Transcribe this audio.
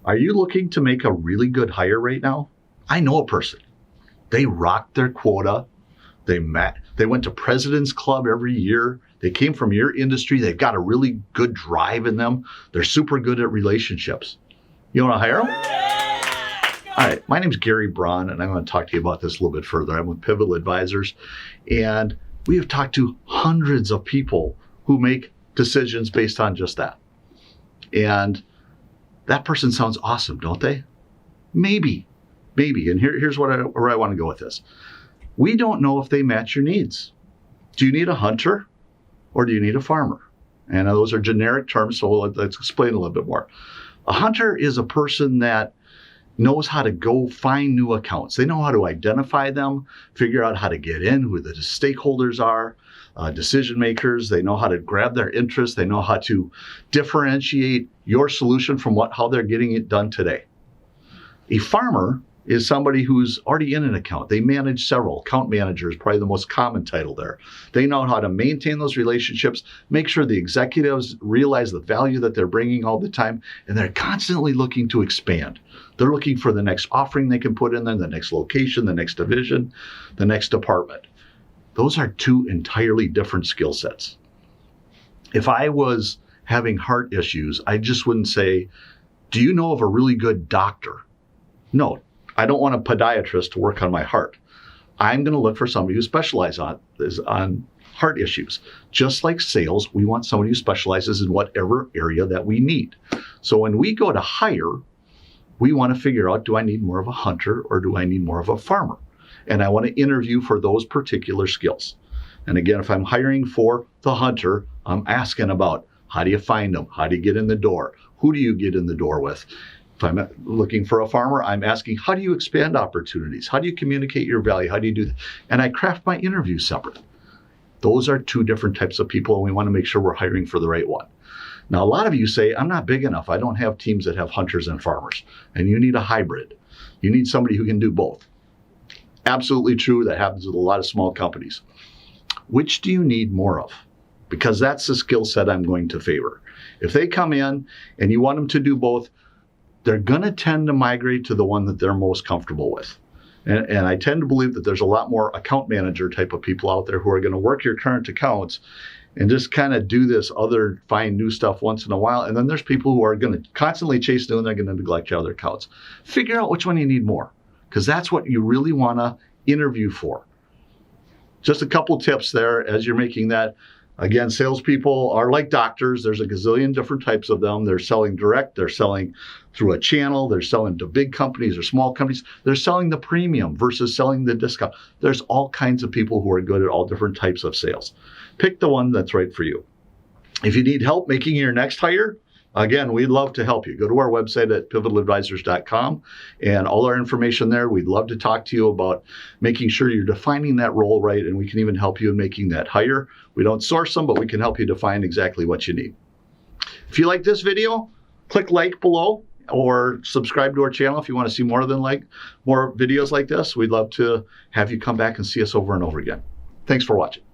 Are you looking to make a really good hire right now? I know a person. They rocked their quota. They went to President's Club every year. They came from your industry. They've got a really good drive in them. They're super good at relationships. You want to hire them? All right, my name's Gary Braun, and I'm going to talk to you about this a little bit further. I'm with Pivotal Advisors, and we have talked to hundreds of people who make decisions based on just that. And that person sounds awesome, don't they? Maybe. And here's where I want to go with this. We don't know if they match your needs. Do you need a hunter or do you need a farmer? And those are generic terms, so let's explain a little bit more. A hunter is a person that knows how to go find new accounts. They know how to identify them, figure out how to get in, who the stakeholders are, decision makers. They know how to grab their interest. They know how to differentiate your solution from how they're getting it done today. A farmer is somebody who's already in an account. They manage several. Account manager is probably the most common title there. They know how to maintain those relationships, make sure the executives realize the value that they're bringing all the time, and they're constantly looking to expand. They're looking for the next offering they can put in there, the next location, the next division, the next department. Those are two entirely different skill sets. If I was having heart issues, I just wouldn't say, do you know of a really good doctor? No. I don't want a podiatrist to work on my heart. I'm going to look for somebody who specializes on heart issues. Just like sales, we want somebody who specializes in whatever area that we need. So when we go to hire, we want to figure out, do I need more of a hunter or do I need more of a farmer? And I want to interview for those particular skills. And again, if I'm hiring for the hunter, I'm asking about, how do you find them? How do you get in the door? Who do you get in the door with? If I'm looking for a farmer, I'm asking, how do you expand opportunities? How do you communicate your value? How do you do that? And I craft my interview separate. Those are two different types of people, and we want to make sure we're hiring for the right one. Now, a lot of you say, I'm not big enough. I don't have teams that have hunters and farmers. And you need a hybrid. You need somebody who can do both. Absolutely true. That happens with a lot of small companies. Which do you need more of? Because that's the skill set I'm going to favor. If they come in and you want them to do both, they're going to tend to migrate to the one that they're most comfortable with. And I tend to believe that there's a lot more account manager type of people out there who are going to work your current accounts and just kind of do this other, find new stuff once in a while. And then there's people who are going to constantly chase new and they're going to neglect your other accounts. Figure out which one you need more, because that's what you really want to interview for. Just a couple tips there as you're making that. Again, salespeople are like doctors. There's a gazillion different types of them. They're selling direct. They're selling through a channel. They're selling to big companies or small companies. They're selling the premium versus selling the discount. There's all kinds of people who are good at all different types of sales. Pick the one that's right for you. If you need help making your next hire, again, we'd love to help you. Go to our website at pivotadvisors.com and all our information there. We'd love to talk to you about making sure you're defining that role right, and we can even help you in making that hire. We don't source them, but we can help you define exactly what you need. If you like this video, click like below or subscribe to our channel if you want to see more videos like this. We'd love to have you come back and see us over and over again. Thanks for watching.